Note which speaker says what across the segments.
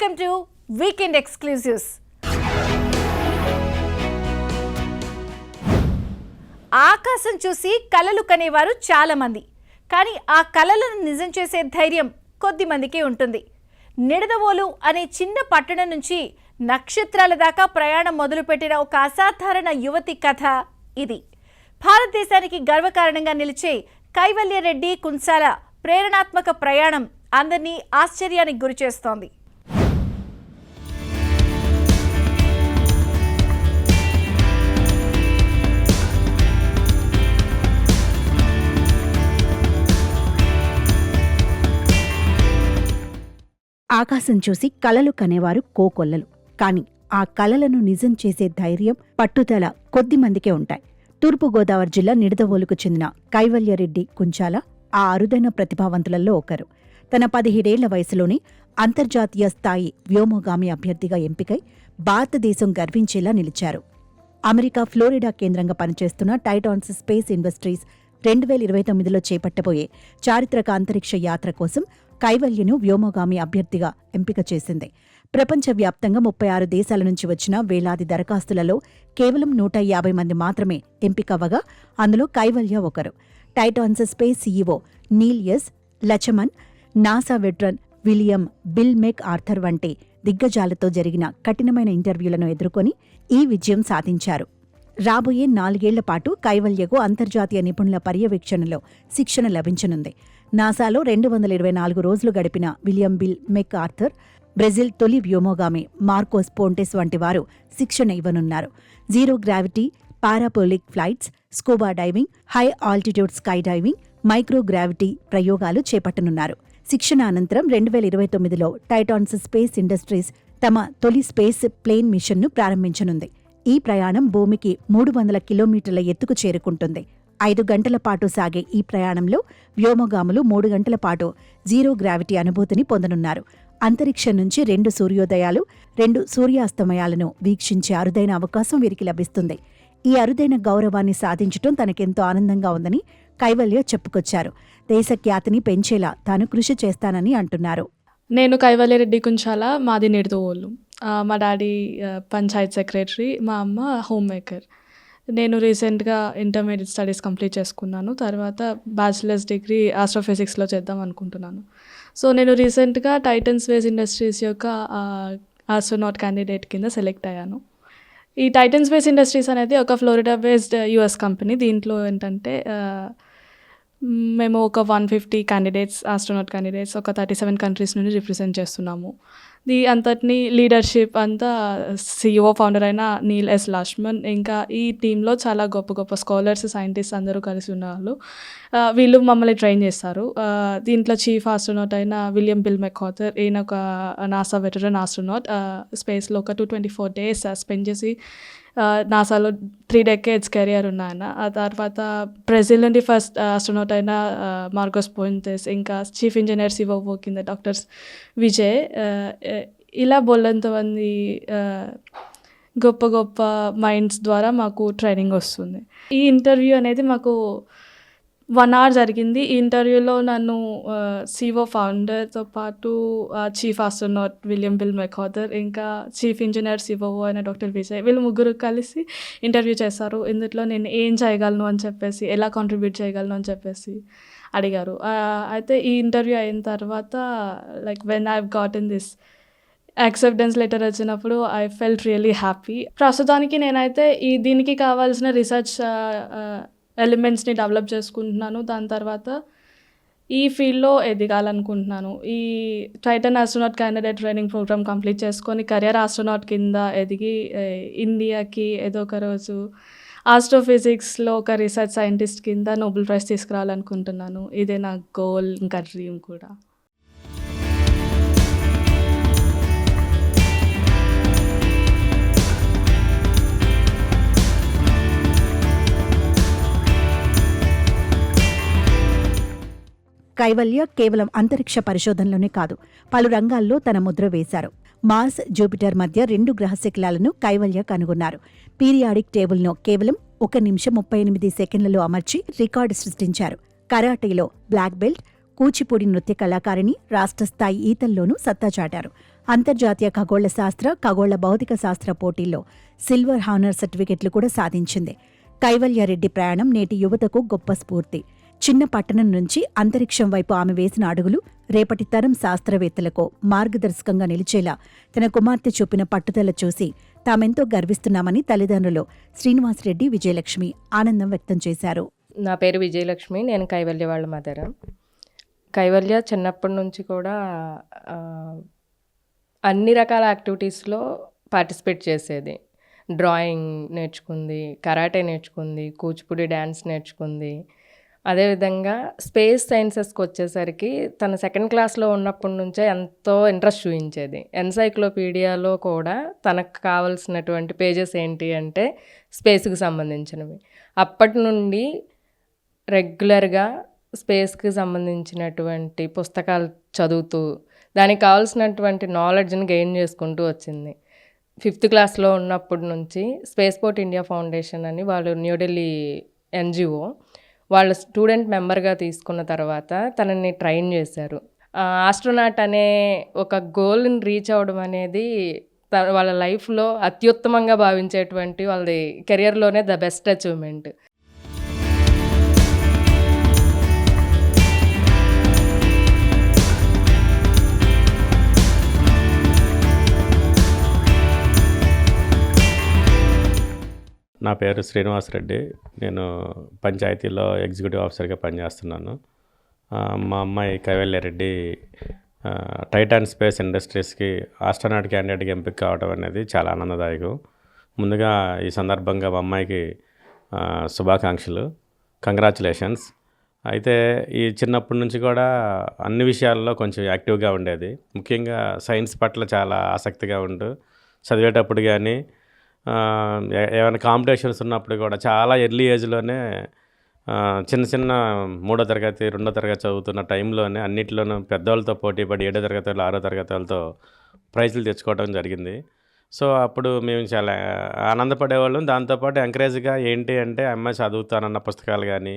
Speaker 1: Welcome to weekend exclusives. ఆకాశం చూసి కలలు కనేవారు చాలా మంది, కానీ ఆ కలలను నిజం చేసే ధైర్యం కొద్ది మందికే ఉంటుంది. నిడదవోలు అనే చిన్న పట్టణం నుంచి నక్షత్రాల దాకా ప్రయాణం మొదలుపెట్టిన ఒక అసాధారణ యువతి కథ ఇది. భారతదేశానికి గర్వకారణంగా నిలిచే కైవల్యరెడ్డి కుంచాల ప్రేరణాత్మక ప్రయాణం అందరినీ ఆశ్చర్యానికి గురిచేస్తోంది.
Speaker 2: ఆకాశం చూసి కలలు కనేవారు కోకొల్లలు, కాని ఆ కలలను నిజం చేసే ధైర్యం, పట్టుదల కొద్ది మందికే ఉంటాయి. తూర్పుగోదావరి జిల్లా నిడదవోలుకు చెందిన కైవల్యరెడ్డి కుంచాల ఆ అరుదైన ప్రతిభావంతులలో ఒకరు. తన 17 వయసులోనే అంతర్జాతీయ స్థాయి వ్యోమగామి అభ్యర్థిగా ఎంపికై భారతదేశం గర్వించేలా నిలిచారు. అమెరికా ఫ్లోరిడా కేంద్రంగా పనిచేస్తున్న టైటాన్స్ స్పేస్ ఇండస్ట్రీస్ 2029లో చేపట్టబోయే చారిత్రక అంతరిక్ష యాత్ర కోసం కైవల్యను వ్యోమగామి అభ్యర్థిగా ఎంపిక చేసింది. ప్రపంచవ్యాప్తంగా 36 దేశాల నుంచి వచ్చిన వేలాది దరఖాస్తులలో కేవలం 150 మంది మాత్రమే ఎంపికవ్వగా అందులో కైవల్య ఒకరు. Titans space CEO Neil S Lachman, NASA veteran William Bill McArthur వంటి దిగ్గజాలతో జరిగిన కఠినమైన ఇంటర్వ్యూలను ఎదుర్కొని ఈ విజయం సాధించారు. రాబోయే 4 ఏళ్ల పాటు కైవల్యకు అంతర్జాతీయ నిపుణుల పర్యవేక్షణలో శిక్షణ లభించనుంది. నాసాలో 224 రోజులు గడిపిన William Bill McArthur, Brazil తొలి వ్యోమగామి మార్కోస్ పోంటెస్ వంటి వారు శిక్షణ ఇవ్వనున్నారు. Zero gravity, parabolic flights, scuba diving, high altitude sky diving, microgravity ప్రయోగాలు చేపట్టనున్నారు. శిక్షణ అనంతరం 2029లో టైటాన్స్ స్పేస్ ఇండస్ట్రీస్ తమ తొలి స్పేస్ ప్లేన్ మిషన్ను ప్రారంభించనుంది. ఈ ప్రయాణం భూమికి 300 కిలోమీటర్ల ఎత్తుకు చేరుకుంటుంది. 5 గంటల పాటు సాగే ఈ ప్రయాణంలో వ్యోమగాములు 3 గంటల పాటు జీరో గ్రావిటీ అనుభూతిని పొందనున్నారు. అంతరిక్షం నుంచి 2 సూర్యోదయాలు, 2 సూర్యాస్తమయాలను వీక్షించే అరుదైన అవకాశం వీరికి లభిస్తుంది. ఈ అరుదైన గౌరవాన్ని సాధించడం తనకెంతో ఆనందంగా ఉందని కైవల్య చెప్పుకొచ్చారు. దేశ ఖ్యాతిని పెంచేలా తాను కృషి చేస్తానని అంటున్నారు.
Speaker 3: నేను కైవల్యరెడ్డి కుంచాల, మాది నిడదవోలు. మా డాడీ పంచాయత్ సెక్రటరీ, మా అమ్మ హోమ్ మేకర్. నేను రీసెంట్గా ఇంటర్మీడియట్ స్టడీస్ కంప్లీట్ చేసుకున్నాను. తర్వాత బ్యాచిలర్స్ డిగ్రీ ఆస్ట్రోఫిజిక్స్లో చేద్దాం అనుకుంటున్నాను. సో నేను రీసెంట్గా టైటన్ స్పేస్ ఇండస్ట్రీస్ యొక్క ఆస్ట్రోనాట్ క్యాండిడేట్ కింద సెలెక్ట్ అయ్యాను. ఈ టైటన్ స్పేస్ ఇండస్ట్రీస్ అనేది ఒక ఫ్లోరిడా బేస్డ్ యుఎస్ కంపెనీ. దీంట్లో ఏంటంటే మేము ఒక 150 క్యాండిడేట్స్, ఆస్ట్రోనాట్ క్యాండిడేట్స్ ఒక 37 కంట్రీస్ నుండి రిప్రజెంట్ చేస్తున్నాము. అంతటినీ లీడర్షిప్ అంతా CEO ఫౌండర్ అయిన నీల్ ఎస్ లక్ష్మణ్, ఇంకా ఈ టీంలో చాలా గొప్ప గొప్ప స్కాలర్స్, సైంటిస్ట్ అందరూ కలిసి ఉన్నవాళ్ళు. వీళ్ళు మమ్మల్ని ట్రైన్ చేస్తారు. దీంట్లో చీఫ్ ఆస్ట్రోనాట్ అయిన విలియం బిల్ మెక్ ఆర్థర్, ఈయన ఒక నాసా వెటరన్ ఆస్ట్రోనాట్. స్పేస్లో ఒక 224 డేస్ స్పెండ్ చేసి నాసాలో 3 decades కెరియర్ ఉన్నాయన. ఆ తర్వాత బ్రెజిల్ నుండి ఫస్ట్ ఆస్ట్రోనాట్ అయిన మార్కోస్ పోంటెస్, ఇంకా చీఫ్ ఇంజనీర్ సివోవో కింద డాక్టర్స్ విజయ్, ఇలా బోల్లంతమంది గొప్ప గొప్ప మైండ్స్ ద్వారా మాకు ట్రైనింగ్ వస్తుంది. ఈ ఇంటర్వ్యూ అనేది మాకు 1 hour జరిగింది. ఈ ఇంటర్వ్యూలో నన్ను CEO ఫౌండర్తో పాటు చీఫ్ ఆస్ట్రోనాట్ విలియం బిల్ మెక్ ఆర్థర్, ఇంకా చీఫ్ ఇంజనీర్ సివోవో అయిన డాక్టర్ విజయ్, వీళ్ళు ముగ్గురు కలిసి ఇంటర్వ్యూ చేశారు. ఇందులో నేను ఏం చేయగలను అని చెప్పేసి, ఎలా కాంట్రిబ్యూట్ చేయగలను అని చెప్పేసి అడిగారు. అయితే ఈ ఇంటర్వ్యూ అయిన తర్వాత when I got in this acceptance letter వచ్చినప్పుడు ఐ ఫెల్ట్ రియలీ హ్యాపీ. ప్రస్తుతానికి నేనైతే దీనికి కావాల్సిన రీసెర్చ్ ఎలిమెంట్స్ని డెవలప్ చేసుకుంటున్నాను. దాని తర్వాత ఈ ఫీల్డ్లో ఎదగాలనుకుంటున్నాను. ఈ Titan astronaut candidate training programme complete చేసుకొని కెరియర్ ఆస్ట్రోనాట్ కింద ఎదిగి ఇండియాకి ఏదో ఒక రోజు ఆస్ట్రోఫిజిక్స్లో ఒక రీసెర్చ్ సైంటిస్ట్ కింద నోబెల్ ప్రైజ్ తీసుకురావాలనుకుంటున్నాను. ఇదే నా గోల్, ఇంకా డ్రీమ్ కూడా.
Speaker 2: కైవల్య కేవలం అంతరిక్ష పరిశోధనలోనే కాదు, పలు రంగాల్లో తన ముద్ర వేశారు. మార్స్, జూపిటర్ మధ్య 2 గ్రహశకలాలను కైవల్య కనుగొన్నారు. పీరియాడిక్ టేబుల్ను కేవలం 1 నిమిషం 38 సెకండ్లలో అమర్చి రికార్డు సృష్టించారు. కరాటేలో బ్లాక్ బెల్ట్, కూచిపూడి నృత్య కళాకారిణి, రాష్ట్ర స్థాయి ఈతల్లోనూ సత్తా చాటారు. అంతర్జాతీయ ఖగోళ శాస్త్ర ఖగోళ భౌతిక శాస్త్ర పోటీల్లో సిల్వర్ హానర్ సర్టిఫికెట్లు కూడా సాధించింది. కైవల్యారెడ్డి ప్రయాణం నేటి యువతకు గొప్ప స్ఫూర్తి. చిన్న పట్టణం నుంచి అంతరిక్షం వైపు ఆమె వేసిన అడుగులు రేపటి తరం శాస్త్రవేత్తలకు మార్గదర్శకంగా నిలిచేలా తన కుమార్తె చూపిన పట్టుదల చూసి తామెంతో గర్విస్తున్నామని తల్లిదండ్రులు శ్రీనివాసరెడ్డి, విజయలక్ష్మి ఆనందం వ్యక్తం చేశారు.
Speaker 4: నా పేరు విజయలక్ష్మి. నేను కైవల్య వాళ్ళ మదర్. కైవల్య చిన్నప్పటి నుంచి కూడా అన్ని రకాల యాక్టివిటీస్లో పార్టిసిపేట్ చేసేది. డ్రాయింగ్ నేర్చుకుంది, కరాటే నేర్చుకుంది, కూచిపూడి డ్యాన్స్ నేర్చుకుంది. అదేవిధంగా స్పేస్ సైన్సెస్కి వచ్చేసరికి తన సెకండ్ క్లాస్లో ఉన్నప్పటి నుంచే ఎంతో ఇంట్రెస్ట్ చూపించేది. ఎన్సైక్లోపీడియాలో కూడా తనకు కావాల్సినటువంటి పేజెస్ ఏంటి అంటే స్పేస్కి సంబంధించినవి. అప్పటి నుండి రెగ్యులర్గా స్పేస్కి సంబంధించినటువంటి పుస్తకాలు చదువుతూ దానికి కావాల్సినటువంటి నాలెడ్జ్ని గెయిన్ చేసుకుంటూ వచ్చింది. 5th క్లాస్లో ఉన్నప్పటి నుంచి స్పేస్ పోర్ట్ ఇండియా ఫౌండేషన్ అని వాళ్ళు న్యూఢిల్లీ ఎన్జిఓ వాళ్ళ స్టూడెంట్ మెంబర్గా తీసుకున్న తర్వాత తనని ట్రైన్ చేశారు. ఆస్ట్రోనాట్ అనే ఒక గోల్ని రీచ్ అవ్వడం అనేది వాళ్ళ లైఫ్లో అత్యుత్తమంగా భావించేటువంటి వాళ్ళది కెరియర్లోనే ద బెస్ట్ అచీవ్మెంట్.
Speaker 5: నా పేరు శ్రీనివాసరెడ్డి. నేను పంచాయతీలో ఎగ్జిక్యూటివ్ ఆఫీసర్గా పనిచేస్తున్నాను. మా అమ్మాయి కైవల్యారెడ్డి టైటాన్ స్పేస్ ఇండస్ట్రీస్కి ఆస్ట్రోనాట్ క్యాండిడేట్గా ఎంపిక కావడం అనేది చాలా ఆనందదాయకం. ముందుగా ఈ సందర్భంగా మా అమ్మాయికి శుభాకాంక్షలు, కంగ్రాచులేషన్స్. అయితే ఈ చిన్నప్పటి నుంచి కూడా అన్ని విషయాల్లో కొంచెం యాక్టివ్గా ఉండేది. ముఖ్యంగా సైన్స్ పట్ల చాలా ఆసక్తిగా ఉంటూ చదివేటప్పుడు కానీ ఏమైనా కాంపిటీషన్స్ ఉన్నప్పుడు కూడా చాలా ఎర్లీ ఏజ్లోనే చిన్న చిన్న 3వ తరగతి 2వ తరగతి చదువుతున్న టైంలోనే అన్నింటిలోనూ పెద్దవాళ్ళతో పోటీపడి 7వ తరగతి వాళ్ళు 6వ తరగతి వాళ్ళతో ప్రైజులు తెచ్చుకోవడం జరిగింది. సో అప్పుడు మేము చాలా ఆనందపడేవాళ్ళం. దాంతోపాటు ఎంకరేజ్గా ఏంటి అంటే అమ్మాయి చదువుతానన్న పుస్తకాలు కానీ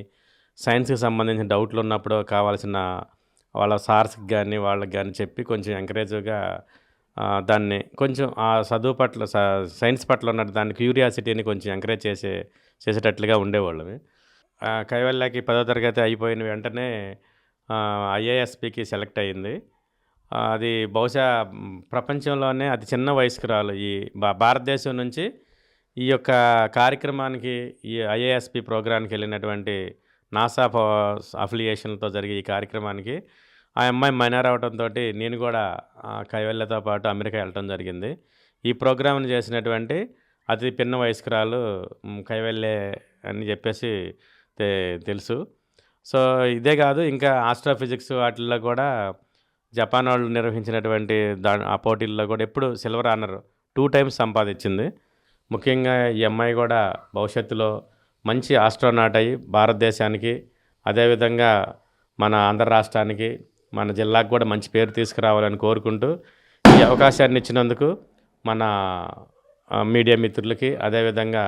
Speaker 5: సైన్స్కి సంబంధించిన డౌట్లు ఉన్నప్పుడు కావాల్సిన వాళ్ళ సార్స్కి కానీ వాళ్ళకి కానీ చెప్పి కొంచెం ఎంకరేజ్గా దాన్ని కొంచెం ఆ చదువు పట్ల సైన్స్ పట్ల ఉన్న దాని క్యూరియాసిటీని కొంచెం ఎంకరేజ్ చేసేటట్లుగా ఉండేవాళ్ళమి. కైవల్యకి 10వ తరగతి అయిపోయిన వెంటనే IASPకి సెలెక్ట్ అయ్యింది. అది బహుశా ప్రపంచంలోనే అతి చిన్న వయస్కురాలు. ఈ భారతదేశం నుంచి ఈ యొక్క కార్యక్రమానికి ఈ IASP ప్రోగ్రాంకి వెళ్ళినటువంటి నాసా అఫిలియేషన్తో జరిగే ఈ కార్యక్రమానికి ఆ అమ్మాయి మైనర్ అవడంతో నేను కూడా కైవల్యతో పాటు అమెరికా వెళ్ళటం జరిగింది. ఈ ప్రోగ్రామ్ని చేసినటువంటి అతి పిన్న వయస్కురాలు కైవల్య అని చెప్పేసి తెలుసు. సో ఇదే కాదు, ఇంకా ఆస్ట్రోఫిజిక్స్ వాటిల్లో కూడా జపాన్ వాళ్ళు నిర్వహించినటువంటి ఆ పోటీల్లో కూడా ఎప్పుడు సిల్వర్ ఆనర్ 2 times సంపాదించింది. ముఖ్యంగా ఈ అమ్మాయి కూడా భవిష్యత్తులో మంచి ఆస్ట్రోనాట్ అయ్యి భారతదేశానికి, అదేవిధంగా మన ఆంధ్ర రాష్ట్రానికి, మన జిల్లాకు కూడా మంచి పేరు తీసుకురావాలని కోరుకుంటూ ఈ అవకాశాన్ని ఇచ్చినందుకు మన మీడియా మిత్రులకి, అదేవిధంగా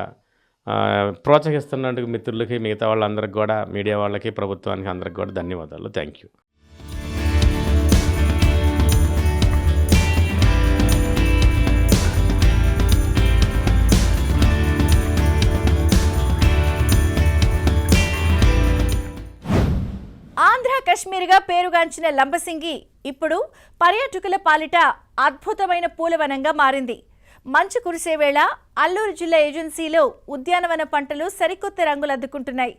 Speaker 5: ప్రోత్సహిస్తున్నందుకు మిత్రులకి, మిగతా వాళ్ళందరికీ కూడా, మీడియా వాళ్ళకి, ప్రభుత్వానికి అందరికి కూడా ధన్యవాదాలు. Thank you.
Speaker 1: కాశ్మీర్గా పేరుగాంచిన లంబసింగి ఇప్పుడు పర్యాటకుల పాలిట అద్భుతమైన పూలవనంగా మారింది. మంచు కురిసే వేళ అల్లూరు జిల్లా ఏజెన్సీలో ఉద్యానవన పంటలు సరికొత్త రంగులు అద్దుకుంటున్నాయి.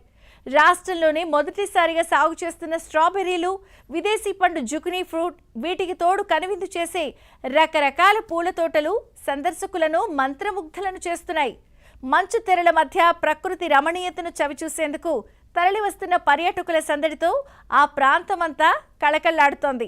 Speaker 1: రాష్ట్రంలోనే మొదటిసారిగా సాగు చేస్తున్న స్ట్రాబెర్రీలు, విదేశీ పండు జుకినీ ఫ్రూట్, వీటికి తోడు కనువిందు చేసే రకరకాల పూల తోటలు సందర్శకులను మంత్రముగ్ధులను చేస్తున్నాయి. మంచు తెరల మధ్య ప్రకృతి రమణీయతను చవిచూసేందుకు తరలి వస్తున్న పర్యాటకుల సందడితో ఆ ప్రాంతమంతా కళకళలాడుతోంది.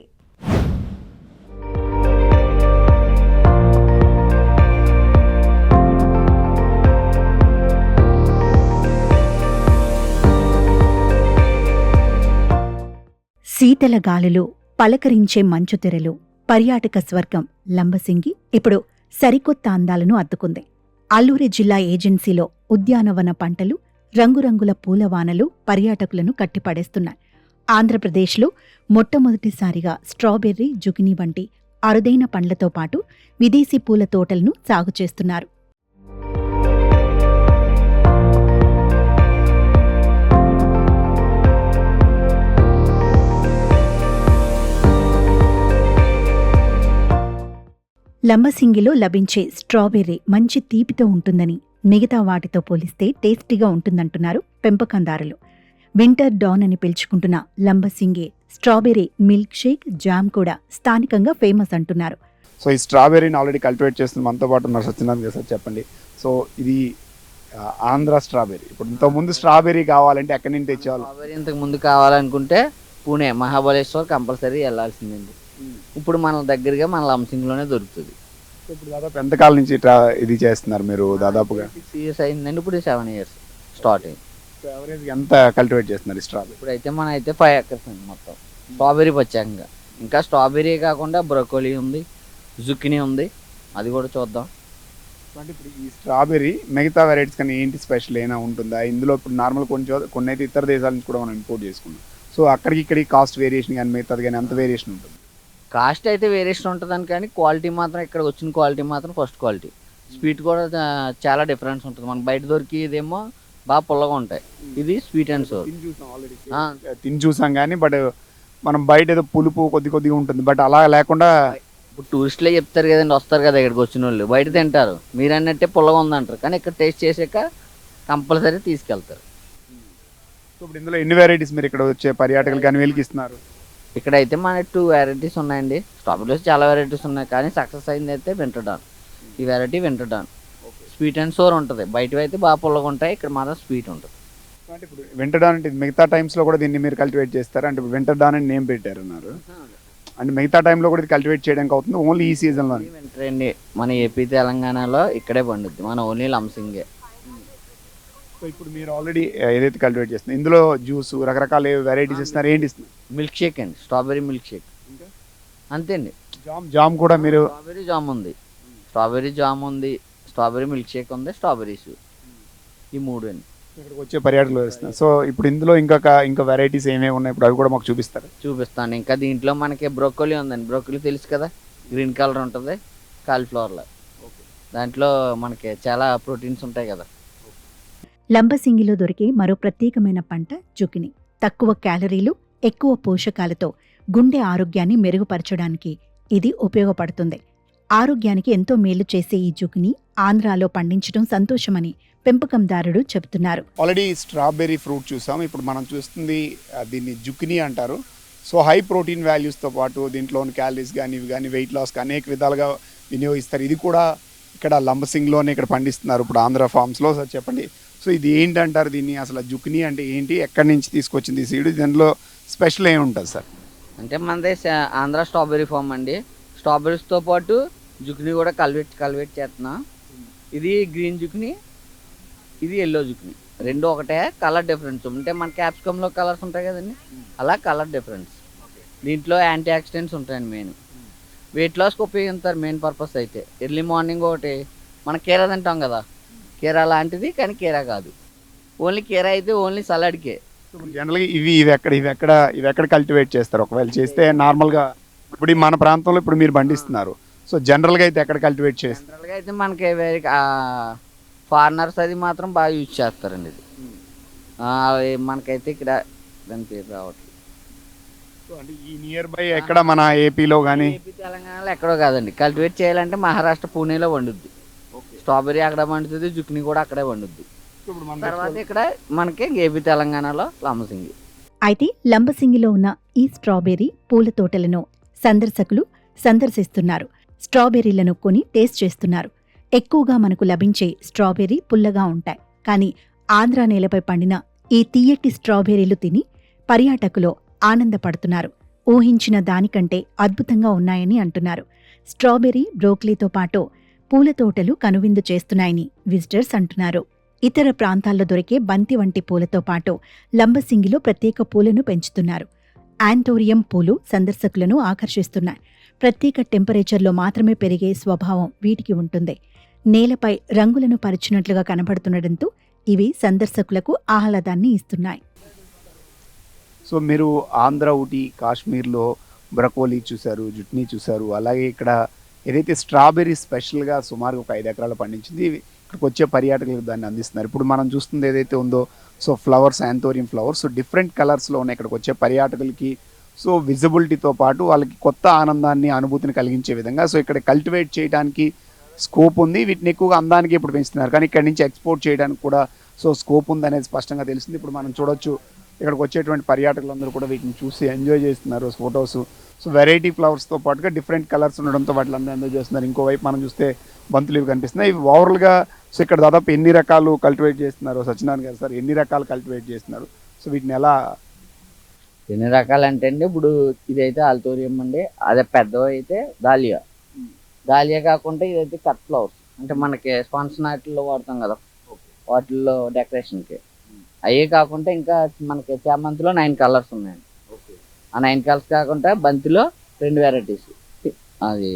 Speaker 2: శీతల గాలులు, పలకరించే మంచుతెరలు, పర్యాటక స్వర్గం లంబసింగి ఇప్పుడు సరికొత్త అందాలను అద్దుకుంది. అల్లూరి జిల్లా ఏజెన్సీలో ఉద్యానవన పంటలు, రంగురంగుల పూలవానలు పర్యాటకులను కట్టిపడేస్తున్నాయి. ఆంధ్రప్రదేశ్లో మొట్టమొదటిసారిగా స్ట్రాబెర్రీ, జుకినీ వంటి అరుదైన పండ్లతో పాటు విదేశీ పూల తోటలను సాగు చేస్తున్నారు. లంబసింగిలో లభించే స్ట్రాబెర్రీ మంచి తీపితో ఉంటుందని, మిగతా వాటితో పోలిస్తే టేస్టీగా ఉంటుందంటున్నారు పెంపకందారులు. వింటర్ డాన్ అని పిలుచుకుంటున్న Lambasingi strawberry milk shake, jam కూడా స్థానికంగా ఫేమస్ అంటున్నారు.
Speaker 6: సో ఈ స్ట్రాబెర్రీని ఆల్రెడీ కల్టివేట్ చేస్తుంది మనతో పాటు ఉన్నారు సత్యనారాయణ గారు. సార్ చెప్పండి, సో ఇది ఆంధ్ర స్ట్రాబెర్రీ. ఇప్పుడు ఇంతకుముందు స్ట్రాబెర్రీ కావాలంటే ఎక్కడి నుంచి తెచ్చేవాళ్ళు?
Speaker 7: స్ట్రాబెర్రీ ఇంతకు ముందు కావాలనుకుంటే పూణే మహాబలేశ్వర్ కంపల్సరీ వెళ్ళాల్సిందండి. ఇప్పుడు మన దగ్గరగా మన లంసింగ్లోనే దొరుకుతుంది.
Speaker 6: సో ఇప్పుడు దాదాపు ఎంతకాలం నుంచి ఇది చేస్తున్నారు మీరు? దాదాపుగా
Speaker 7: 6 years అయిందండి. ఇప్పుడు 7 years స్టార్ట్ అయింది.
Speaker 6: సో ఎవరేజ్ ఎంత కల్టివేట్ చేస్తున్నారు ఈ స్ట్రాబెర్రీ?
Speaker 7: ఇప్పుడైతే మన అయితే 5 acres అండి మొత్తం స్ట్రాబెర్రీ ప్రత్యేకంగా. ఇంకా స్ట్రాబెర్రీ కాకుండా బ్రొకోలీ ఉంది, జుకినీ ఉంది, అది కూడా చూద్దాం.
Speaker 6: అంటే ఇప్పుడు ఈ స్ట్రాబెర్రీ మిగతా వెరైటీస్ కానీ ఏంటి స్పెషల్ అయినా ఉంటుందా ఇందులో? ఇప్పుడు నార్మల్ కొన్ని అయితే ఇతర దేశాల నుంచి కూడా మనం ఇంపోర్ట్ చేసుకున్నాం. సో అక్కడికి ఇక్కడికి కాస్ట్ వేరియేషన్ కానీ మిగతాది కానీ అంత వేరియేషన్ ఉంటుంది?
Speaker 7: కాస్ట్ అయితే వేరియేషన్ ఉంటుందని, కానీ క్వాలిటీ మాత్రం ఇక్కడ వచ్చిన క్వాలిటీ మాత్రం ఫస్ట్ క్వాలిటీ. స్వీట్ కూడా చాలా డిఫరెన్స్ ఉంటుంది. మనకు బయట దొరికేదేమో బాగా పుల్లగా ఉంటాయి, ఇది స్వీట్ అండ్ సోర్.
Speaker 6: తిని చూసాం కానీ బట్ మనం బయట ఏదో పులుపు కొద్దిగా ఉంటుంది, బట్ అలా లేకుండా
Speaker 7: ఇప్పుడు టూరిస్టులే చెప్తారు కదండి, వస్తారు కదా ఇక్కడికి వచ్చిన వాళ్ళు, బయట తింటారు మీరు అన్నట్టే పుల్లగా ఉందంటారు, కానీ ఇక్కడ టేస్ట్ చేసాక కంపల్సరీ తీసుకెళ్తారు.
Speaker 6: సో ఇప్పుడు ఇందులో ఎన్ని వెరైటీస్ మీరు ఇక్కడ వచ్చే పర్యాటకులు కానీ వీళ్ళకి ఇస్తున్నారు?
Speaker 7: ఇక్కడ అయితే మన 2 varieties ఉన్నాయండి. స్ట్రాబెర్రీస్ చాలా వెరైటీస్ ఉన్నాయి, కానీ సక్సెస్ అయింది అయితే వింటర్డాన్. ఈ వెరైటీ వింటర్డాన్ స్వీట్ అండ్ సోర్ ఉంటుంది. బయటవి అయితే బాగా పుల్లగా ఉంటాయి, ఇక్కడ మాత్రం స్వీట్ ఉంటుంది.
Speaker 6: అంటే ఇప్పుడు వింటర్ డాన్ అంటే మిగతా టైమ్స్లో కూడా దీన్ని మీరు కల్టివేట్ చేస్తారు? అంటే ఇప్పుడు వింటర్ డాన్ అని నేమ్ పెట్టారన్నారు, అంటే మిగతా టైంలో కూడా ఇది కల్టివేట్ చేయడానికి అవుతుంది, ఓన్లీ ఈ సీజన్లో?
Speaker 7: వింటర్ అండి, మన ఏపీ తెలంగాణలో ఇక్కడే పండుద్ది, మన ఓన్లీ లంసింగే.
Speaker 6: సో ఇప్పుడు మీరు ఆల్రెడీ ఏదైతే కల్టివేట్ చేస్తున్నారు ఇందులో జ్యూస్ రకరకాల వెరైటీస్ ఇస్తున్నారు, ఏంటి ఇస్తున్నారు?
Speaker 7: మిల్క్ షేక్ అండి, స్ట్రాబెర్రీ మిల్క్ షేక్ అంతే అండి.
Speaker 6: జామ్ కూడా మీరు?
Speaker 7: స్ట్రాబెర్రీ జామ్ ఉంది, స్ట్రాబెర్రీ జామ్ ఉంది, స్ట్రాబెర్రీ మిల్క్ షేక్ ఉంది, స్ట్రాబెర్రీస్, ఈ 3 అండి.
Speaker 6: ఇక్కడికి వచ్చే పర్యాటకులు ఇస్తున్నారు. సో ఇప్పుడు ఇందులో ఇంకా వెరైటీస్ ఏమేమి ఉన్నాయి ఇప్పుడు అవి కూడా మాకు చూపిస్తారు?
Speaker 7: చూపిస్తాను. ఇంకా దీంట్లో మనకి బ్రోకోలీ ఉందండి. బ్రోకోలీ తెలుసు కదా, గ్రీన్ కలర్ ఉంటుంది, కాలీఫ్లవర్లో. దాంట్లో మనకి చాలా ప్రోటీన్స్ ఉంటాయి కదా.
Speaker 2: లంబసింగిలో దొరికే మరో ప్రత్యేకమైన పంట జుకినీ. తక్కువ క్యాలరీలు, ఎక్కువ పోషకాలతో గుండె ఆరోగ్యాన్ని మెరుగుపరచడానికి ఇది ఉపయోగపడుతుంది. ఆరోగ్యానికి ఎంతో మేలు చేసే ఈ జుకినీ ఆంధ్రాలో పండించడం సంతోషమని పెంపకందారుడు చెబుతున్నారు.
Speaker 6: ఆల్రెడీ స్ట్రాబెర్రీ ఫ్రూట్ చూసాం, ఇప్పుడు మనం చూస్తుంది దీన్ని జుకినీ అంటారు. సో హై ప్రోటీన్ వాల్యూస్తో పాటు దీంట్లోని క్యాలరీస్ కానీ ఇవి కానీ వెయిట్ లాస్ కానీ అనేక విధాలుగా వినియోగిస్తారు. ఇది కూడా ఇక్కడ లంబసింగ్లోనే ఇక్కడ పండిస్తున్నారు ఇప్పుడు ఆంధ్ర ఫార్మ్స్లో. సార్ చెప్పండి, సో ఇది ఏంటంటారు దీన్ని? అసలు జుకినీ అంటే ఏంటి, ఎక్కడి నుంచి తీసుకొచ్చింది సీడ్, దీనిలో స్పెషల్ ఏమి ఉంటుంది సార్?
Speaker 7: అంటే మనది ఆంధ్ర స్ట్రాబెర్రీ ఫామ్ అండి. స్ట్రాబెర్రీస్తో పాటు జుకినీ కూడా కల్టివేట్ చేస్తున్నాం. ఇది గ్రీన్ జుకినీ, ఇది ఎల్లో జుకినీ, రెండు ఒకటే, కలర్ డిఫరెన్స్. అంటే మన క్యాప్సికంలో కలర్స్ ఉంటాయి కదండి, అలా కలర్ డిఫరెన్స్. దీంట్లో యాంటీ ఆక్సిడెంట్స్ ఉంటాయండి. మెయిన్ వెయిట్ లాస్కి ఉపయోగిస్తారు మెయిన్ పర్పస్ అయితే. ఎర్లీ మార్నింగ్ ఒకటి మన కీరా తింటాం కదా, కీరా లాంటిది, కానీ కీరా కాదు, ఓన్లీ కీరా అయితే ఓన్లీ సలాడ్కే.
Speaker 6: జనరల్గా ఇవి ఎక్కడ కల్టివేట్ చేస్తారు? ఒకవేళ చేస్తే నార్మల్గా ఇప్పుడు మన ప్రాంతంలో ఇప్పుడు మీరు పండిస్తున్నారు, సో జనరల్గా అయితే ఎక్కడ కల్టివేట్ చేస్తారు?
Speaker 7: జనరల్గా అయితే మనకి వేరే ఫారినర్స్ అది మాత్రం బాగా యూజ్ చేస్తారండి. ఇది మనకైతే ఇక్కడ దాని పేరు రావట్లేదు.
Speaker 6: సో అంటే ఈ నియర్ బై ఎక్కడ మన ఏపీలో కానీ
Speaker 7: ఏపీ తెలంగాణలో ఎక్కడో కాదండి. కల్టివేట్ చేయాలంటే మహారాష్ట్ర పూణేలో పండుద్ది. స్ట్రాబెర్రీ అక్కడ పండుతుంది, జుకినీ కూడా అక్కడే పండుద్ది. తర్వాత ఇక్కడ మనకి ఏపీ తెలంగాణలో లంబసింగి.
Speaker 2: అయితే లంబసింగిలో ఉన్న ఈ స్ట్రాబెర్రీ పూల తోటలను సందర్శకులు సందర్శిస్తున్నారు. స్ట్రాబెర్రీలను కొని టేస్ట్ చేస్తున్నారు. ఎక్కువగా మనకు లభించే స్ట్రాబెర్రీ పుల్లగా ఉంటాయి, కానీ ఆంధ్రా నేలపై పండిన ఈ తీయటి స్ట్రాబెర్రీలు తిని పర్యాటకులు ఆనందపడుతున్నారు. ఊహించిన దానికంటే అద్భుతంగా ఉన్నాయని అంటున్నారు. స్ట్రాబెర్రీ, బ్రోకలీతో పాటు పూల తోటలు కనువిందు చేస్తున్నాయని విజిటర్స్ అంటున్నారు. ఇతర ప్రాంతాల్లో దొరికే బంతి వంటి పూలతో పాటు లంబసింగిలో ప్రత్యేక పూలను పెంచుతున్నారు. యాంథోరియం పూలు సందర్శకులను ఆకర్షిస్తున్నాయి. ప్రత్యేక టెంపరేచర్లో మాత్రమే పెరిగే స్వభావం వీటికి ఉంటుంది. నేలపై రంగులను పరిచినట్లుగా కనబడుతుండటంతో ఇవి సందర్శకులకు ఆహ్లాదాన్ని ఇస్తున్నాయి.
Speaker 6: సో మీరు ఆంధ్ర, ఊటీ, కాశ్మీర్లో బ్రకోలీ చూశారు, జుట్నీ చూశారు. అలాగే ఇక్కడ ఏదైతే స్ట్రాబెర్రీ స్పెషల్గా సుమారు ఒక 5 ఎకరాలు పండించింది ఇక్కడికి వచ్చే పర్యాటకులకు దాన్ని అందిస్తున్నారు. ఇప్పుడు మనం చూస్తుంది ఏదైతే ఉందో so flowers, anthurium flowers different కలర్స్లో ఉన్నాయి. ఇక్కడికి వచ్చే పర్యాటకులకి సో విజిబిలిటీతో పాటు వాళ్ళకి కొత్త ఆనందాన్ని, అనుభూతిని కలిగించే విధంగా సో ఇక్కడ కల్టివేట్ చేయడానికి స్కోప్ ఉంది. వీటిని ఎక్కువగా అందానికి ఇప్పుడు పెంచుతున్నారు, కానీ ఇక్కడ నుంచి ఎక్స్పోర్ట్ చేయడానికి కూడా సో స్కోప్ ఉంది అనేది స్పష్టంగా తెలిసింది. ఇప్పుడు మనం చూడొచ్చు ఇక్కడికి వచ్చేటువంటి పర్యాటకులందరూ కూడా వీటిని చూసి ఎంజాయ్ చేస్తున్నారు ఫొటోస్. సో వెరైటీ ఫ్లవర్స్తో పాటుగా డిఫరెంట్ కలర్స్ ఉండడంతో వాటిని అందరూ ఎంజాయ్ చేస్తున్నారు. ఇంకోవైపు మనం చూస్తే బంతులు ఇవి కనిపిస్తున్నాయి. ఇవి ఓవరాల్గా సో ఇక్కడ దాదాపు ఎన్ని రకాలు కల్టివేట్ చేస్తున్నారు సత్యనారాయణ గారు సార్, ఎన్ని రకాలు కల్టివేట్ చేస్తున్నారు? సో వీటిని ఎలా
Speaker 7: ఎన్ని రకాలు అంటే అండి, ఇప్పుడు ఇదైతే ఆల్తోరియం అండి, అదే పెద్దవి అయితే దాలియా కాకుండా ఇదైతే కట్ ఫ్లవర్స్, అంటే మనకి ఫంక్షన్ వాటిల్లో వాడతాం కదా, వాటిల్లో డెకరేషన్కి. అయ్యే కాకుండా ఇంకా మనకి చామంతిలో 9 కలర్స్ ఉన్నాయండి. ఆ 9 కలర్స్ కాకుండా బంతిలో 2 వెరైటీస్. అది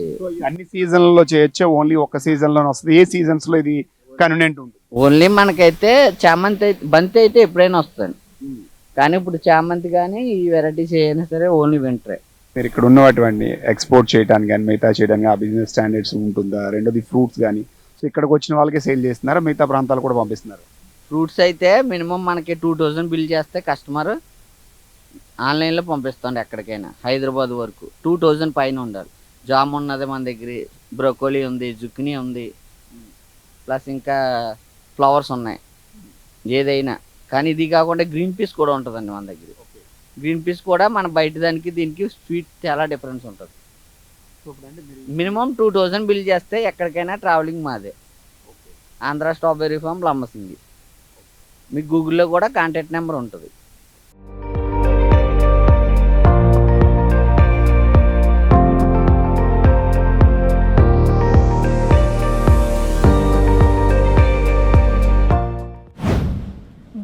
Speaker 6: అన్ని సీజన్లలో చేయొచ్చా, ఓన్లీ ఒక సీజన్లోనే వస్తుంది? ఏ సీజన్స్లో ఇది కన్వీనియంట్ ఉంటుంది?
Speaker 7: ఓన్లీ మనకైతే చామంతి బంతి అయితే ఎప్పుడైనా వస్తుంది, కానీ ఇప్పుడు చామంతి కానీ ఈ వెరైటీస్ ఏదైనా సరే ఓన్లీ వింటరే.
Speaker 6: మీరు ఇక్కడ ఉన్నటువంటి ఎక్స్పోర్ట్ చేయడానికి కానీ మిగతా చేయడానికి ఆ బిజినెస్ స్టాండర్డ్స్ ఉంటుందా? రెండోది ఫ్రూట్స్ కానీ సో ఇక్కడికి వచ్చిన వాళ్ళకే సేల్ చేస్తున్నారా, మిగతా ప్రాంతాలు కూడా పంపిస్తున్నారు?
Speaker 7: ఫ్రూట్స్ అయితే మినిమం మనకి 2000 బిల్ చేస్తే కస్టమర్ ఆన్లైన్లో పంపిస్తాండి ఎక్కడికైనా, హైదరాబాద్ వరకు 2000 పైన ఉండాలి. జామ్ ఉన్నది మన దగ్గర, బ్రోకోలీ ఉంది, జుక్నీ ఉంది, ప్లస్ ఇంకా ఫ్లవర్స్ ఉన్నాయి ఏదైనా. కానీ ఇది కాకుండా గ్రీన్ పీస్ కూడా ఉంటుందండి మన దగ్గర. గ్రీన్ పీస్ కూడా మన బయట దానికి దీనికి స్వీట్ చాలా డిఫరెన్స్ ఉంటుంది. మినిమం 2000 బిల్ చేస్తే ఎక్కడికైనా ట్రావెలింగ్ మాదే. Andhra strawberry farm Lambasingi. మీకు గూగుల్లో కూడా కాంటాక్ట్ నెంబర్ ఉంటుంది.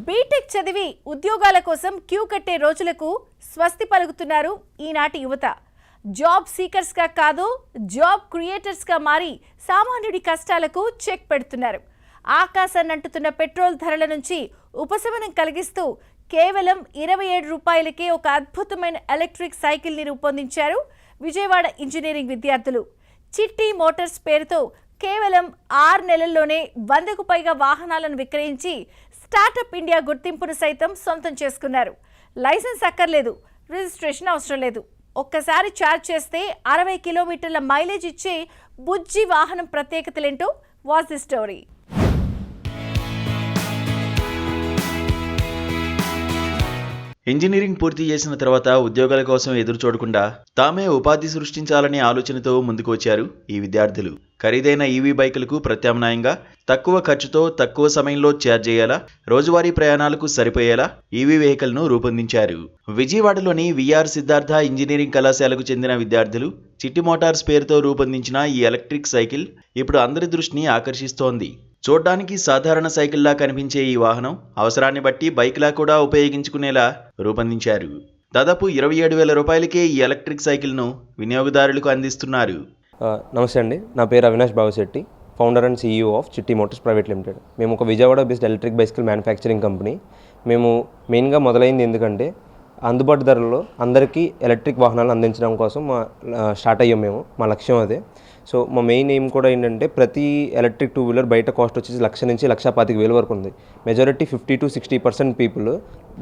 Speaker 1: బీటెక్ చదివి ఉద్యోగాల కోసం క్యూ కట్టే రోజులకు స్వస్తి పలుకుతున్నారు ఈనాటి యువత. జాబ్ సీకర్స్గా కాదు, జాబ్ క్రియేటర్స్గా మారి సామాన్యుడి కష్టాలకు చెక్ పెడుతున్నారు. ఆకాశాన్ని అంటుతున్న పెట్రోల్ ధరల నుంచి ఉపశమనం కలిగిస్తూ కేవలం 27 రూపాయలకే ఒక అద్భుతమైన ఎలక్ట్రిక్ సైకిల్ని రూపొందించారు విజయవాడ ఇంజనీరింగ్ విద్యార్థులు. చిట్టి మోటార్స్ పేరుతో కేవలం 6 నెలల్లోనే 100కు పైగా వాహనాలను విక్రయించి స్టార్టప్ ఇండియా గుర్తింపును సైతం సొంతం చేసుకున్నారు. లైసెన్స్ అక్కర్లేదు, రిజిస్ట్రేషన్ అవసరం లేదు. ఒక్కసారి ఛార్జ్ చేస్తే 60 కిలోమీటర్ల మైలేజ్ ఇచ్చే బుజ్జి వాహనం ప్రత్యేకతలేంటో వాచ్ ది స్టోరీ.
Speaker 8: ఇంజనీరింగ్ పూర్తి చేసిన తర్వాత ఉద్యోగాల కోసం ఎదురు చూడకుండా తామే ఉపాధి సృష్టించాలనే ఆలోచనతో ముందుకు వచ్చారు ఈ విద్యార్థులు. ఖరీదైన ఈవీ బైకులకు ప్రత్యామ్నాయంగా తక్కువ ఖర్చుతో తక్కువ సమయంలో ఛార్జ్ చేయాలా, రోజువారీ ప్రయాణాలకు సరిపోయేలా ఈవీ వెహికల్ను రూపొందించారు. విజయవాడలోని విఆర్ సిద్ధార్థ ఇంజనీరింగ్ కళాశాలకు చెందిన విద్యార్థులు చిట్టి మోటార్స్ పేరుతో రూపొందించిన ఈ ఎలక్ట్రిక్ సైకిల్ ఇప్పుడు అందరి దృష్టిని ఆకర్షిస్తోంది. చూడ్డానికి సాధారణ సైకిల్లా కనిపించే ఈ వాహనం అవసరాన్ని బట్టి బైక్లా కూడా ఉపయోగించుకునేలా రూపొందించారు. దాదాపు 27,000 రూపాయలకే ఈ ఎలక్ట్రిక్ సైకిల్ను వినియోగదారులకు అందిస్తున్నారు.
Speaker 9: నమస్తే అండి, నా పేరు Avinash Babushetti, founder and CEO of Chitti Motors private limited. మేము ఒక Vijayawada based electric bicycle manufacturing company. మేము మెయిన్గా మొదలైంది ఎందుకంటే అందుబాటు ధరల్లో అందరికీ ఎలక్ట్రిక్ వాహనాలు అందించడం కోసం స్టార్ట్ అయ్యాం మేము. మా లక్ష్యం అదే. సో మా మెయిన్ ఎయిమ్ కూడా ఏంటంటే ప్రతి ఎలక్ట్రిక్ 2-వీలర్ బయట కాస్ట్ వచ్చేసి 1,00,000 నుంచి 1,25,000 వరకు ఉంది. మెజారిటీ 50-60% పీపుల్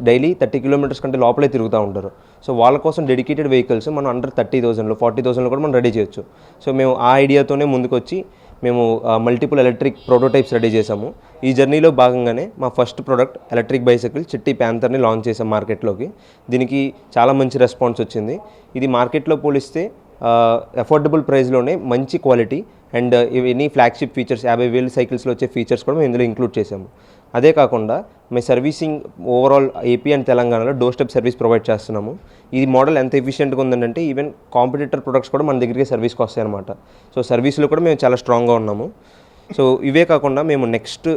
Speaker 9: డైలీ 30 కిలోమీటర్స్ కంటే లోపలే తిరుగుతూ ఉంటారు. సో వాళ్ళ కోసం డెడికేటెడ్ వెహికల్స్ మనం అండర్ 30,000లో 40,000లో కూడా మనం రెడీ చేయొచ్చు. సో మేము ఆ ఐడియాతోనే ముందుకు వచ్చి మేము మల్టిపుల్ ఎలక్ట్రిక్ ప్రోటోటైప్స్ రెడీ చేసాము. ఈ జర్నీలో భాగంగానే మా ఫస్ట్ ప్రోడక్ట్ ఎలక్ట్రిక్ బైసైకిల్ చిట్టి ప్యాంథర్ని లాంచ్ చేసాం మార్కెట్లోకి. దీనికి చాలా మంచి రెస్పాన్స్ వచ్చింది. ఇది మార్కెట్లో పోలిస్తే అఫోర్డబుల్ ప్రైస్లోనే మంచి క్వాలిటీ అండ్ ఇవన్నీ ఫ్లాగ్షిప్ ఫీచర్స్ 50,000 సైకిల్స్లో వచ్చే ఫీచర్స్ కూడా మేము ఇందులో ఇంక్లూడ్ చేసాము. అదే కాకుండా మేము సర్వీసింగ్ ఓవరాల్ ఏపీ అండ్ తెలంగాణలో డోర్ స్టెప్ సర్వీస్ ప్రొవైడ్ చేస్తున్నాము. ఈ మోడల్ ఎంత ఎఫిషియెంట్గా ఉందంటే ఈవెన్ కాంపిటీటర్ ప్రొడక్ట్స్ కూడా మన దగ్గరికి సర్వీస్కి వస్తాయి అన్నమాట. సో సర్వీస్లో కూడా మేము చాలా స్ట్రాంగ్గా ఉన్నాము. సో ఇవే కాకుండా మేము నెక్స్ట్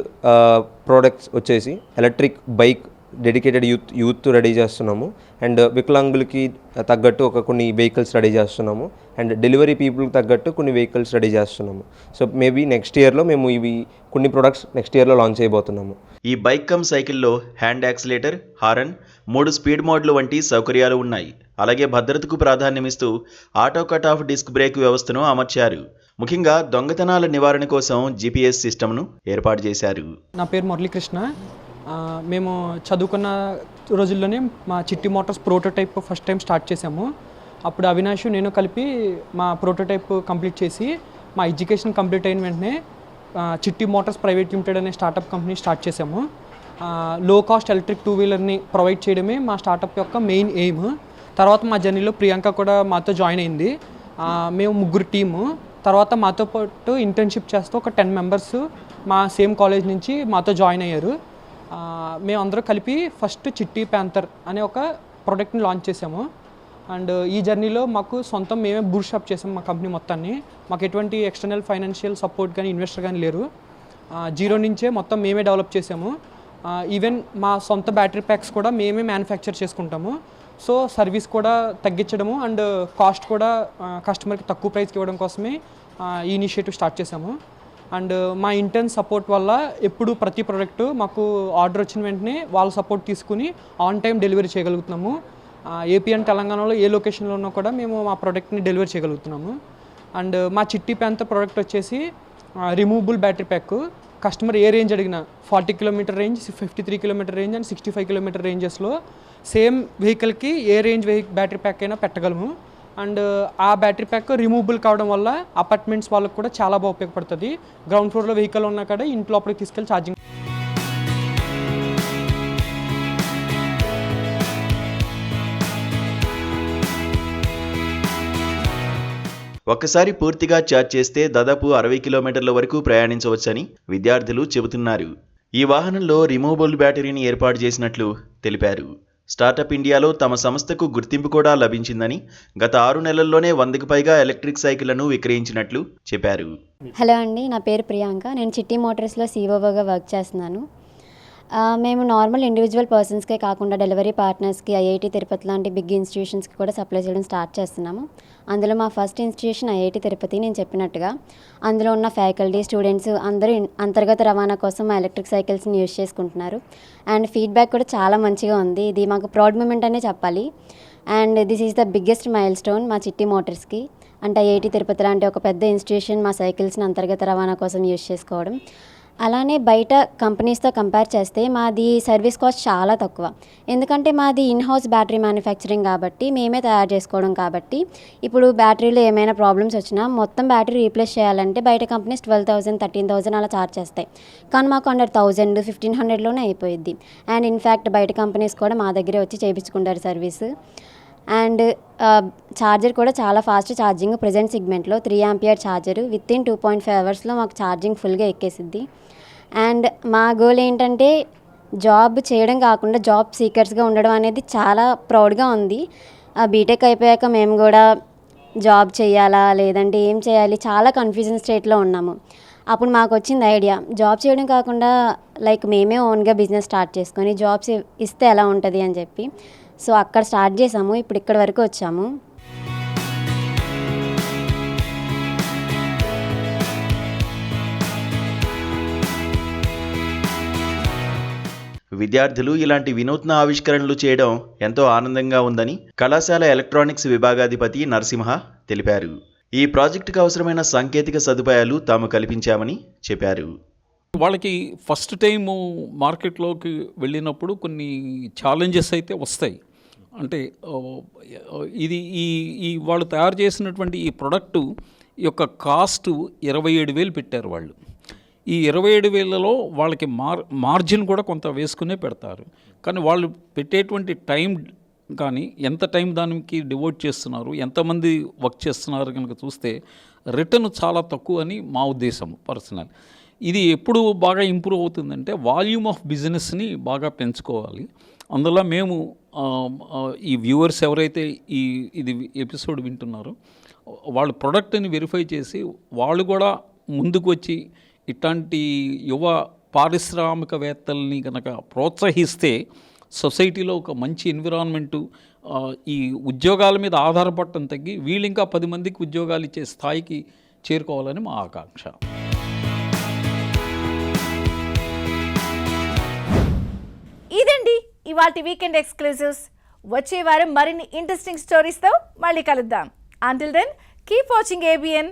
Speaker 9: ప్రోడక్ట్స్ వచ్చేసి electric bike dedicated youth ready చేస్తున్నాము అండ్ వికలాంగులకి తగ్గట్టు కొన్ని వెహికల్స్ రెడీ చేస్తున్నాము అండ్ డెలివరీ పీపుల్కి తగ్గట్టు కొన్ని వెహికల్స్ రెడీ చేస్తున్నాము. సో మేబీ నెక్స్ట్ ఇయర్లో మేము ఇవి కొన్ని ప్రొడక్ట్స్ నెక్స్ట్ ఇయర్లో లాంచ్ చేయబోతున్నాము.
Speaker 8: ఈ బైక్ కమ్ సైకిల్లో హ్యాండ్ యాక్సిలేటర్, హారన్, 3 స్పీడ్ మోడ్లు వంటి సౌకర్యాలు ఉన్నాయి. అలాగే భద్రతకు ప్రాధాన్యమిస్తూ auto cut off disc brake వ్యవస్థను అమర్చారు. ముఖ్యంగా దొంగతనాల నివారణ కోసం GPS సిస్టమ్ను ఏర్పాటు చేశారు.
Speaker 10: నా పేరు మురళీకృష్ణ. మేము చదువుకున్న రోజుల్లోనే మా చిట్టి Motors prototype first time start చేసాము. అప్పుడు అవినాష్ నేను కలిపి మా ప్రోటోటైప్ కంప్లీట్ చేసి మా ఎడ్యుకేషన్ కంప్లీట్ అయిన వెంటనే చిట్టి మోటార్స్ ప్రైవేట్ లిమిటెడ్ అనే స్టార్టప్ కంపెనీ స్టార్ట్ చేసాము. లో కాస్ట్ ఎలక్ట్రిక్ 2-వీలర్ని ప్రొవైడ్ చేయడమే మా స్టార్టప్ యొక్క మెయిన్ ఎయిమ్. తర్వాత మా జర్నీలో ప్రియాంక కూడా మాతో జాయిన్ అయింది. మేము 3 టీము. తర్వాత మాతో పాటు ఇంటర్న్షిప్ చేస్తూ ఒక 10 మెంబర్స్ మా సేమ్ కాలేజ్ నుంచి మాతో జాయిన్ అయ్యారు. మేమందరూ కలిపి ఫస్ట్ చిట్టి ప్యాంథర్ అనే ఒక ప్రోడక్ట్ని లాంచ్ చేసాము. అండ్ ఈ జర్నీలో మాకు సొంతం మేమే బూట్ స్టార్ట్ చేసాం మా కంపెనీ మొత్తాన్ని. మాకు ఎటువంటి ఎక్స్టర్నల్ ఫైనాన్షియల్ సపోర్ట్ కానీ ఇన్వెస్టర్ కానీ లేరు. జీరో నుంచే మొత్తం మేమే డెవలప్ చేసాము. ఈవెన్ మా సొంత బ్యాటరీ ప్యాక్స్ కూడా మేమే మ్యానుఫ్యాక్చర్ చేసుకుంటాము. సో సర్వీస్ కూడా తగ్గించడము అండ్ కాస్ట్ కూడా కస్టమర్కి తక్కువ ప్రైస్కి ఇవ్వడం కోసమే ఈ ఇనిషియేటివ్ స్టార్ట్ చేసాము. అండ్ మా ఇంటర్న్ సపోర్ట్ వల్ల ఎప్పుడు ప్రతి ప్రోడక్ట్ మాకు ఆర్డర్ వచ్చిన వెంటనే వాళ్ళ సపోర్ట్ తీసుకుని ఆన్ టైం డెలివరీ చేయగలుగుతున్నాము. ఏపీ అండ్ తెలంగాణలో ఏ లొకేషన్లో ఉన్నా కూడా మేము మా ప్రోడక్ట్ని డెలివరీ చేయగలుగుతున్నాము. అండ్ మా చిట్టి ప్యాంథర్ ప్రోడక్ట్ వచ్చేసి రిమూవబుల్ బ్యాటరీ ప్యాక్. కస్టమర్ ఏ రేంజ్ అడిగినా 40 kilometre range, 53 kilometre range and 65 kilometre రేంజెస్లో సేమ్ వెహికల్కి ఏ రేంజ్ బ్యాటరీ ప్యాక్ అయినా పెట్టగలము. అండ్ ఆ బ్యాటరీ ప్యాక్ రిమూవబుల్ కావడం వల్ల అపార్ట్మెంట్స్ వాళ్ళకు కూడా చాలా బాగా ఉపయోగపడుతుంది. గ్రౌండ్ ఫ్లోర్లో వెహికల్ ఉన్నా కూడా ఇంటి లోపలికి తీసుకెళ్ళి ఛార్జింగ్.
Speaker 8: ఒక్కసారి పూర్తిగా ఛార్జ్ చేస్తే దాదాపు 60 కిలోమీటర్ల వరకు ప్రయాణించవచ్చని విద్యార్థులు చెబుతున్నారు. ఈ వాహనంలో రిమూవబుల్ బ్యాటరీని ఏర్పాటు చేసినట్లు తెలిపారు. స్టార్టప్ ఇండియాలో తమ సంస్థకు గుర్తింపు కూడా లభించిందని, గత 6 నెలల్లోనే 100కి పైగా ఎలక్ట్రిక్ సైకిళ్లను విక్రయించినట్లు చెప్పారు.
Speaker 11: హలో అండి, నా పేరు ప్రియాంక. నేను చిట్టి మోటార్స్లో COOగా వర్క్ చేస్తున్నాను. మేము నార్మల్ ఇండివిజువల్ పర్సన్స్కే కాకుండా డెలివరీ పార్ట్నర్స్కి, IIT తిరుపతి లాంటి బిగ్ ఇన్స్టిట్యూషన్స్కి కూడా సప్లై చేయడం స్టార్ట్ చేస్తున్నాము. అందులో మా ఫస్ట్ ఇన్స్టిట్యూషన్ IIT తిరుపతి. నేను చెప్పినట్టుగా అందులో ఉన్న ఫ్యాకల్టీ, స్టూడెంట్స్ అందరూ అంతర్గత రవాణా కోసం మా ఎలక్ట్రిక్ సైకిల్స్ని యూజ్ చేసుకుంటున్నారు. అండ్ ఫీడ్బ్యాక్ కూడా చాలా మంచిగా ఉంది. ఇది మాకు ప్రౌడ్ మూమెంట్ అనే చెప్పాలి. And this is the biggest mile stone మా చిట్టి మోటార్స్కి. అంటే IIT తిరుపతి లాంటి ఒక పెద్ద ఇన్స్టిట్యూషన్ మా సైకిల్స్ని అంతర్గత రవాణా కోసం యూజ్ చేసుకోవడం. అలానే బయట కంపెనీస్తో కంపేర్ చేస్తే మాది సర్వీస్ కాస్ట్ చాలా తక్కువ. ఎందుకంటే మాది ఇన్హౌస్ బ్యాటరీ మ్యానుఫ్యాక్చరింగ్ కాబట్టి, మేమే తయారు చేసుకోవడం కాబట్టి, ఇప్పుడు బ్యాటరీలో ఏమైనా ప్రాబ్లమ్స్ వచ్చినా మొత్తం బ్యాటరీ రీప్లేస్ చేయాలంటే బయట కంపెనీస్ 12,000, 13,000 అలా ఛార్జ్ చేస్తాయి. కానీ మాకు 100,000, 1,500లోనే అయిపోయింది. అండ్ ఇన్ఫ్యాక్ట్ బయట కంపెనీస్ కూడా మా దగ్గరే వచ్చి చేయించుకుంటారు సర్వీస్. అండ్ ఛార్జర్ కూడా చాలా ఫాస్ట్ ఛార్జింగ్. ప్రెజెంట్ సిగ్మెంట్లో 3 ఆంపియర్ ఛార్జర్ వితిన్ 2.5 అవర్స్లో మాకు ఛార్జింగ్ ఫుల్గా ఎక్కేసిద్ది. అండ్ మా గోల్ ఏంటంటే జాబ్ చేయడం కాకుండా జాబ్ సీకర్స్గా ఉండడం అనేది చాలా ప్రౌడ్గా ఉంది. బీటెక్ అయిపోయాక మేము కూడా జాబ్ చేయాలా లేదంటే ఏం చేయాలి చాలా కన్ఫ్యూజన్ స్టేట్లో ఉన్నాము. అప్పుడు మాకు వచ్చింది ఐడియా, జాబ్ చేయడం కాకుండా లైక్ మేమే ఓన్గా బిజినెస్ స్టార్ట్ చేసుకొని జాబ్స్ ఇస్తే ఎలా ఉంటుంది అని చెప్పి. సో అక్కడ స్టార్ట్ చేసాము. ఇప్పుడు ఇక్కడ వరకు వచ్చాము.
Speaker 8: విద్యార్థులు ఇలాంటి వినూత్న ఆవిష్కరణలు చేయడం ఎంతో ఆనందంగా ఉందని కళాశాల ఎలక్ట్రానిక్స్ విభాగాధిపతి నరసింహ తెలిపారు. ఈ ప్రాజెక్టుకు అవసరమైన సాంకేతిక సదుపాయాలు తాము కల్పించామని చెప్పారు.
Speaker 12: వాళ్ళకి ఫస్ట్ టైము మార్కెట్లోకి వెళ్ళినప్పుడు కొన్ని ఛాలెంజెస్ అయితే వస్తాయి. అంటే ఇది ఈ వాళ్ళు తయారు చేసినటువంటి ఈ ప్రొడక్టు యొక్క కాస్ట్ 27,000 పెట్టారు వాళ్ళు. ఈ 27,000లో వాళ్ళకి మార్జిన్ కూడా కొంత వేసుకునే పెడతారు. కానీ వాళ్ళు పెట్టేటువంటి టైం కానీ ఎంత టైం దానికి డివోట్ చేస్తున్నారు, ఎంతమంది వర్క్ చేస్తున్నారు కనుక చూస్తే రిటర్న్ చాలా తక్కువ అని మా ఉద్దేశం పర్సనల్. ఇది ఎప్పుడు బాగా ఇంప్రూవ్ అవుతుందంటే వాల్యూమ్ ఆఫ్ బిజినెస్ని బాగా పెంచుకోవాలి. అందులో మేము ఈ వ్యూవర్స్ ఎవరైతే ఇది ఎపిసోడ్ వింటున్నారో వాళ్ళు ప్రొడక్ట్ని వెరిఫై చేసి వాళ్ళు కూడా ముందుకు వచ్చి ఇట్లాంటి యువ పారిశ్రామికవేత్తల్ని కనుక ప్రోత్సహిస్తే సొసైటీలో ఒక మంచి ఎన్విరాన్మెంటు, ఈ ఉద్యోగాల మీద ఆధారపడటం తగ్గి వీళ్ళు ఇంకా 10 మందికి ఉద్యోగాలు ఇచ్చే స్థాయికి చేరుకోవాలని మా ఆకాంక్ష.
Speaker 1: ఇదండి ఇవాల్టి వీకెండ్ ఎక్స్క్లూజివ్స్. వచ్చే వారం మరిన్ని ఇంట్రెస్టింగ్ స్టోరీస్తో మళ్ళీ కలుద్దాం. Until then keep watching ABN.